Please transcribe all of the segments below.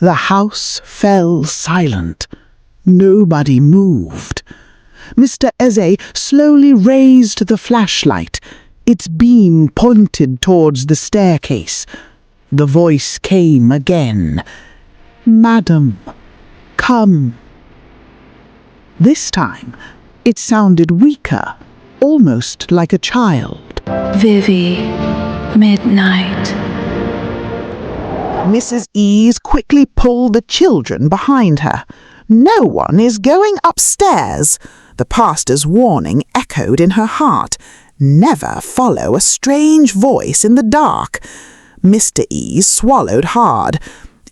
The house fell silent. Nobody moved. Mr. Eze slowly raised the flashlight. Its beam pointed towards the staircase. The voice came again. "Madam, come." This time, it sounded weaker, almost like a child. "Vivi, midnight." Mrs. Ease quickly pulled the children behind her. "No one is going upstairs." The pastor's warning echoed in her heart. Never follow a strange voice in the dark. Mr. Ease swallowed hard.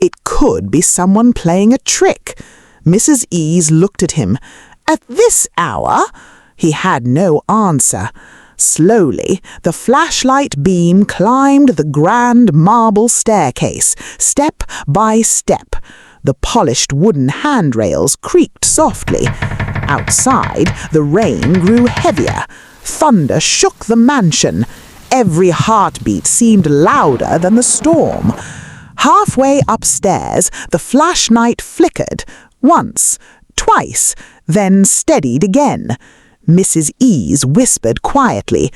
It could be someone playing a trick. Mrs. Ease looked at him. "At this hour?" He had no answer. Slowly, the flashlight beam climbed the grand marble staircase, step by step. The polished wooden handrails creaked softly. Outside, the rain grew heavier. Thunder shook the mansion. Every heartbeat seemed louder than the storm. Halfway upstairs, the flashlight flickered. Once, twice, then steadied again. Mrs. Ease whispered quietly,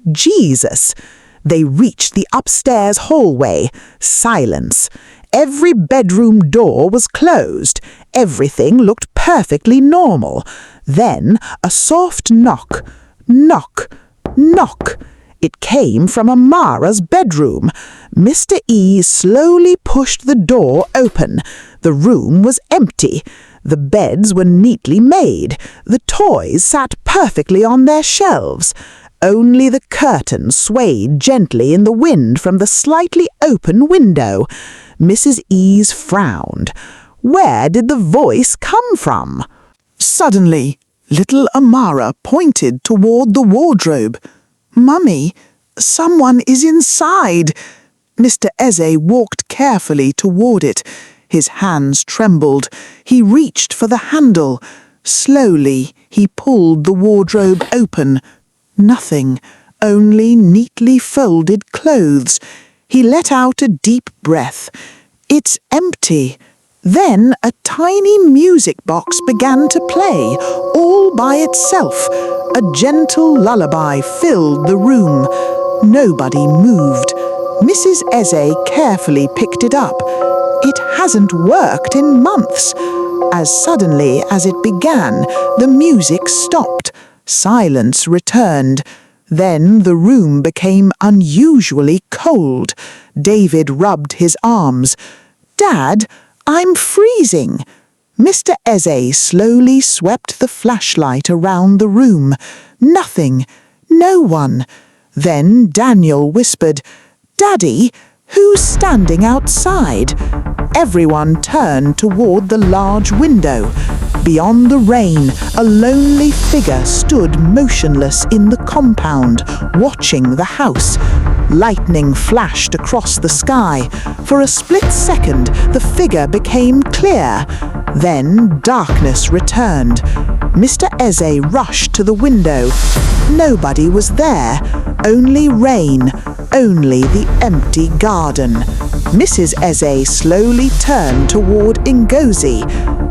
"Jesus!" They reached the upstairs hallway. Silence. Every bedroom door was closed. Everything looked perfectly normal. Then a soft knock. Knock. Knock. It came from Amara's bedroom. Mr. E slowly pushed the door open. The room was empty. The beds were neatly made. The toys sat perfectly on their shelves. Only the curtain swayed gently in the wind from the slightly open window. Mrs. Ease frowned. Where did the voice come from? Suddenly, little Amara pointed toward the wardrobe. "Mummy, someone is inside." Mr. Eze walked carefully toward it. His hands trembled. He reached for the handle. Slowly, he pulled the wardrobe open. Nothing, only neatly folded clothes. He let out a deep breath. It's empty. Then a tiny music box began to play, all by itself. A gentle lullaby filled the room. Nobody moved. Mrs. Eze carefully picked it up. It hasn't worked in months. As suddenly as it began, the music stopped. Silence returned. Then the room became unusually cold. David rubbed his arms. "Dad, I'm freezing." Mr. Eze slowly swept the flashlight around the room. Nothing. No one. Then Daniel whispered, "Daddy, who's standing outside?" Everyone turned toward the large window. Beyond the rain, a lonely figure stood motionless in the compound, watching the house. Lightning flashed across the sky. For a split second, the figure became clear. Then darkness returned. Mr. Eze rushed to the window. Nobody was there. Only rain. Only the empty garden. Mrs. Eze slowly turned toward Ngozi.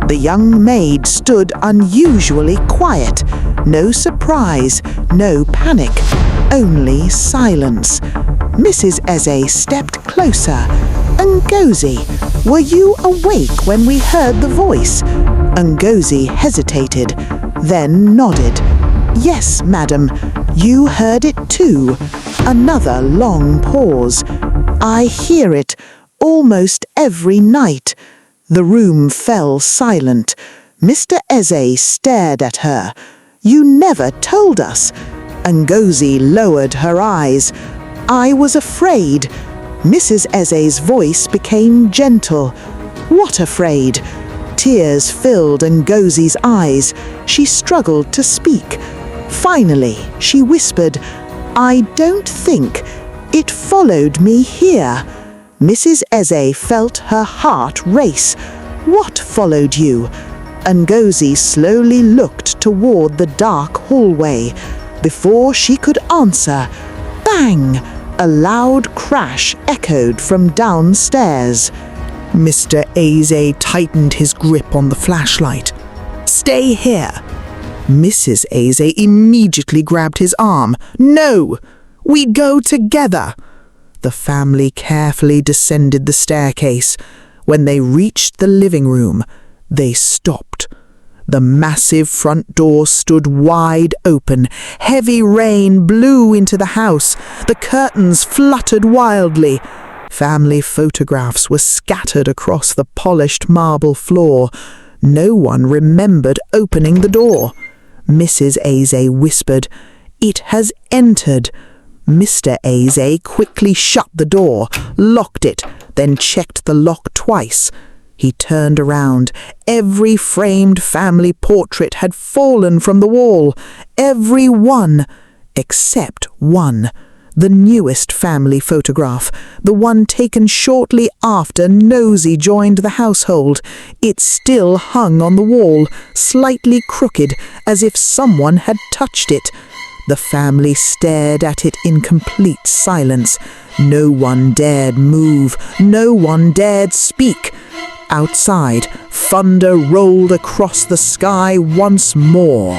The young maid stood unusually quiet. No surprise, no panic, only silence. Mrs. Eze stepped closer. "Ngozi, were you awake when we heard the voice?" Ngozi hesitated, then nodded. "Yes, madam, you heard it too." Another long pause. "I hear it almost every night." The room fell silent. Mr. Eze stared at her. "You never told us." Ngozi lowered her eyes. "I was afraid." Mrs. Eze's voice became gentle. "What afraid?" Tears filled Ngozi's eyes. She struggled to speak. Finally, she whispered, "I don't think. It followed me here." Mrs. Eze felt her heart race. "What followed you?" Ngozi slowly looked toward the dark hallway. Before she could answer, bang! A loud crash echoed from downstairs. Mr. Aze tightened his grip on the flashlight. "Stay here." Mrs. Aze immediately grabbed his arm. "No! We go together!" The family carefully descended the staircase. When they reached the living room, they stopped. The massive front door stood wide open. Heavy rain blew into the house. The curtains fluttered wildly. Family photographs were scattered across the polished marble floor. No one remembered opening the door. Mrs. Aze whispered, "It has entered." Mr. Aze quickly shut the door, locked it, then checked the lock twice. He turned around. Every framed family portrait had fallen from the wall. Every one, except one. The newest family photograph, the one taken shortly after Nosy joined the household. It still hung on the wall, slightly crooked, as if someone had touched it. The family stared at it in complete silence. No one dared move. No one dared speak. Outside, thunder rolled across the sky once more.